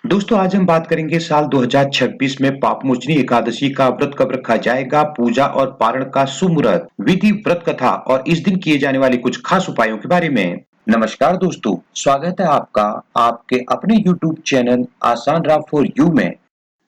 दोस्तों आज हम बात करेंगे साल 2026 में पापमोचनी एकादशी का व्रत कब रखा जाएगा, पूजा और पारण का सुमुहूर्त, विधि, व्रत कथा और इस दिन किए जाने वाले कुछ खास उपायों के बारे में। नमस्कार दोस्तों, स्वागत है आपका आपके अपने YouTube चैनल आसान राह फॉर यू में।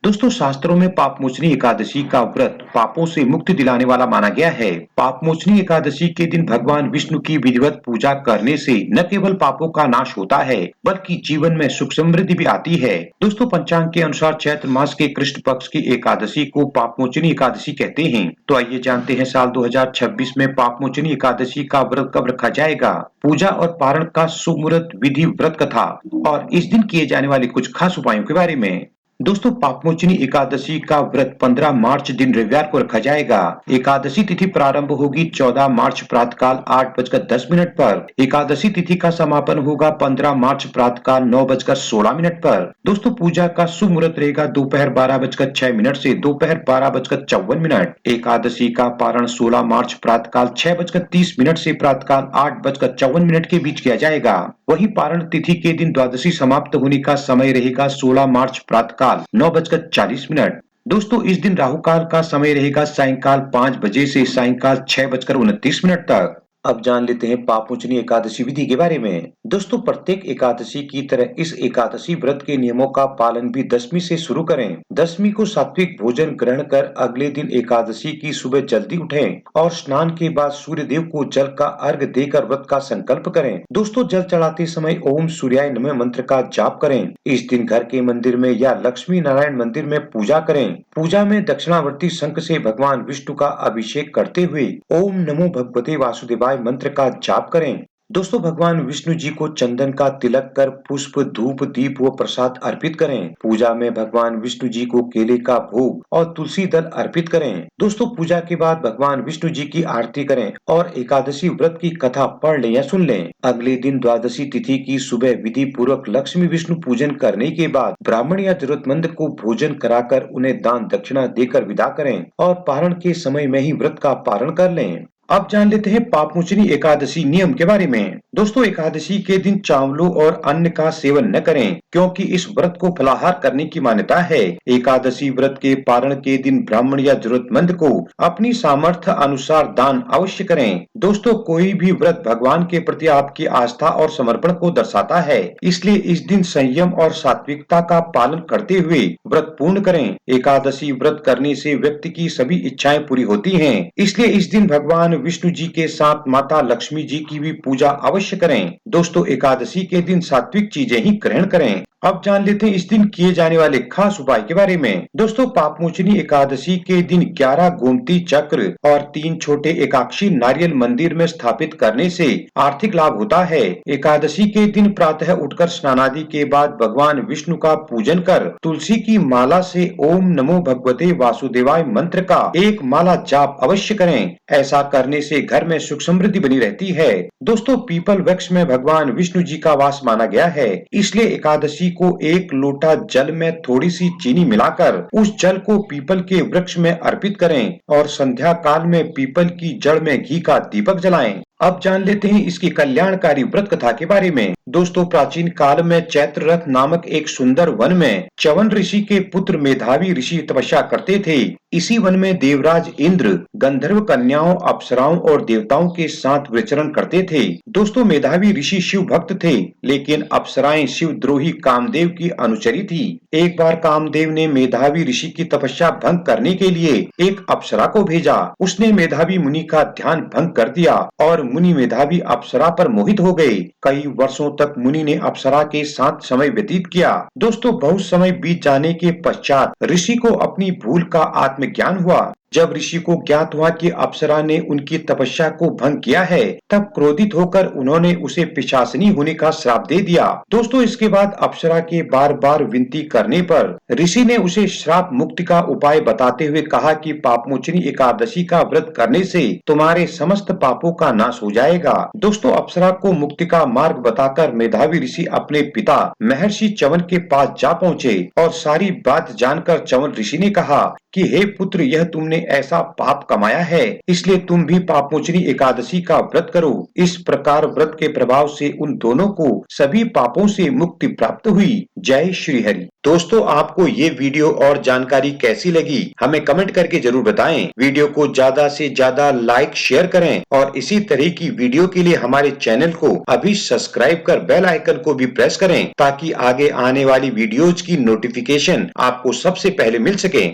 दोस्तों शास्त्रों में पापमोचनी एकादशी का व्रत पापों से मुक्ति दिलाने वाला माना गया है। पापमोचनी एकादशी के दिन भगवान विष्णु की विधिवत पूजा करने से न केवल पापों का नाश होता है बल्कि जीवन में सुख समृद्धि भी आती है। दोस्तों पंचांग के अनुसार चैत्र मास के कृष्ण पक्ष की एकादशी को पापमोचनी एकादशी कहते हैं। तो आइए जानते हैं साल 2026 में पापमोचनी एकादशी का व्रत कब रखा जाएगा, पूजा और पारण का सुमुहूर्त, विधि, व्रत कथा और इस दिन किए जाने वाले कुछ खास उपायों के बारे में। दोस्तों पापमोचनी एकादशी का व्रत 15 मार्च दिन रविवार को रखा जाएगा। एकादशी तिथि प्रारंभ होगी 14 मार्च प्रातःकाल 8:10 पर। एकादशी तिथि का समापन होगा 15 मार्च प्रातःकाल 9:16 पर। दोस्तों पूजा का सुमुहूर्त रहेगा दोपहर 12:06 से दोपहर 12:54। एकादशी का पारण 16 मार्च प्रातःकाल 6:30 से प्रातःकाल 8:54 के बीच किया जाएगा। वही पारण तिथि के दिन द्वादशी समाप्त होने का समय रहेगा 16 मार्च प्रातःकाल 9:40। दोस्तों इस दिन राहु काल का समय रहेगा सायंकाल 5 बजे से सायंकाल 6:29 तक। अब जान लेते हैं पापमोचनी एकादशी विधि के बारे में। दोस्तों प्रत्येक एकादशी की तरह इस एकादशी व्रत के नियमों का पालन भी दशमी से शुरू करें। दशमी को सात्विक भोजन ग्रहण कर अगले दिन एकादशी की सुबह जल्दी उठें और स्नान के बाद सूर्य देव को जल का अर्घ देकर व्रत का संकल्प करें। दोस्तों जल चढ़ाते समय ओम सूर्याय नमः मंत्र का जाप करें। इस दिन घर के मंदिर में या लक्ष्मी नारायण मंदिर में पूजा करें। पूजा में दक्षिणावर्ती शंख से भगवान विष्णु का अभिषेक करते हुए ओम नमो भगवते वासुदेवाय मंत्र का जाप करें। दोस्तों भगवान विष्णु जी को चंदन का तिलक कर पुष्प, धूप, दीप व प्रसाद अर्पित करें। पूजा में भगवान विष्णु जी को केले का भोग और तुलसी दल अर्पित करें। दोस्तों पूजा के बाद भगवान विष्णु जी की आरती करें और एकादशी व्रत की कथा पढ़ लें या सुन लें। अगले दिन द्वादशी तिथि की सुबह विधि पूर्वक लक्ष्मी विष्णु पूजन करने के बाद ब्राह्मण या जरूरतमंद को भोजन कराकर उन्हें दान दक्षिणा देकर विदा करें और पारण के समय में ही व्रत का पारण कर लें। अब जान लेते हैं पापमोचनी एकादशी नियम के बारे में। दोस्तों एकादशी के दिन चावलों और अन्न का सेवन न करें क्योंकि इस व्रत को फलाहार करने की मान्यता है। एकादशी व्रत के पारण के दिन ब्राह्मण या जरूरतमंद को अपनी सामर्थ्य अनुसार दान अवश्य करें। दोस्तों कोई भी व्रत भगवान के प्रति आपकी आस्था और समर्पण को दर्शाता है, इसलिए इस दिन संयम और सात्विकता का पालन करते हुए व्रत पूर्ण करें। एकादशी व्रत करने से व्यक्ति की सभी इच्छाएं पूरी होती हैं, इसलिए इस दिन भगवान विष्णु जी के साथ माता लक्ष्मी जी की भी पूजा अवश्य करें। दोस्तों एकादशी के दिन सात्विक चीजें ही ग्रहण करें। अब जान लेते हैं इस दिन किए जाने वाले खास उपाय के बारे में। दोस्तों पापमोचनी एकादशी के दिन 11 गोमती चक्र और 3 छोटे एकाक्षी नारियल मंदिर में स्थापित करने से आर्थिक लाभ होता है। एकादशी के दिन प्रातः उठकर स्नानादि के बाद भगवान विष्णु का पूजन कर तुलसी की माला से ओम नमो भगवते वासुदेवाय मंत्र का एक माला जाप अवश्य करें। ऐसा करने से घर में सुख समृद्धि बनी रहती है। दोस्तों पीपल वृक्ष में भगवान विष्णु जी का वास माना गया है, इसलिए एकादशी को एक लोटा जल में थोड़ी सी चीनी मिलाकर उस जल को पीपल के वृक्ष में अर्पित करें और संध्या काल में पीपल की जड़ में घी का दीपक जलाएं। अब जान लेते हैं इसकी कल्याणकारी व्रत कथा के बारे में। दोस्तों प्राचीन काल में चैत्र रथ नामक एक सुंदर वन में च्यवन ऋषि के पुत्र मेधावी ऋषि तपस्या करते थे। इसी वन में देवराज इंद्र गंधर्व कन्याओं, अप्सराओं और देवताओं के साथ विचरण करते थे। दोस्तों मेधावी ऋषि शिव भक्त थे, लेकिन अप्सराएं शिव द्रोही कामदेव की अनुचरी थी। एक बार कामदेव ने मेधावी ऋषि की तपस्या भंग करने के लिए एक अप्सरा को भेजा। उसने मेधावी मुनि का ध्यान भंग कर दिया और मुनि मेधावी अप्सरा पर मोहित हो गए। कई वर्षों तक मुनि ने अप्सरा के साथ समय व्यतीत किया। दोस्तों बहुत समय बीत जाने के पश्चात ऋषि को अपनी भूल का आत्मज्ञान हुआ। जब ऋषि को ज्ञात हुआ कि अप्सरा ने उनकी तपस्या को भंग किया है, तब क्रोधित होकर उन्होंने उसे पिशाचिनी होने का श्राप दे दिया। दोस्तों इसके बाद अप्सरा के बार बार विनती करने पर ऋषि ने उसे श्राप मुक्ति का उपाय बताते हुए कहा कि पापमोचनी एकादशी का व्रत करने से तुम्हारे समस्त पापों का नाश हो जाएगा। दोस्तों अप्सरा को मुक्ति का मार्ग बताकर मेधावी ऋषि अपने पिता महर्षि च्यवन के पास जा पहुँचे और सारी बात जानकर च्यवन ऋषि ने कहा कि हे पुत्र, यह तुमने ऐसा पाप कमाया है, इसलिए तुम भी पापमोचनी एकादशी का व्रत करो। इस प्रकार व्रत के प्रभाव से उन दोनों को सभी पापों से मुक्ति प्राप्त हुई। जय श्री हरि। दोस्तों, आपको ये वीडियो और जानकारी कैसी लगी हमें कमेंट करके जरूर बताएं। वीडियो को ज्यादा से ज्यादा लाइक शेयर करें और इसी तरह की वीडियो के लिए हमारे चैनल को अभी सब्सक्राइब कर बेल आइकन को भी प्रेस करें ताकि आगे आने वाली वीडियोज की नोटिफिकेशन आपको सबसे पहले मिल सके।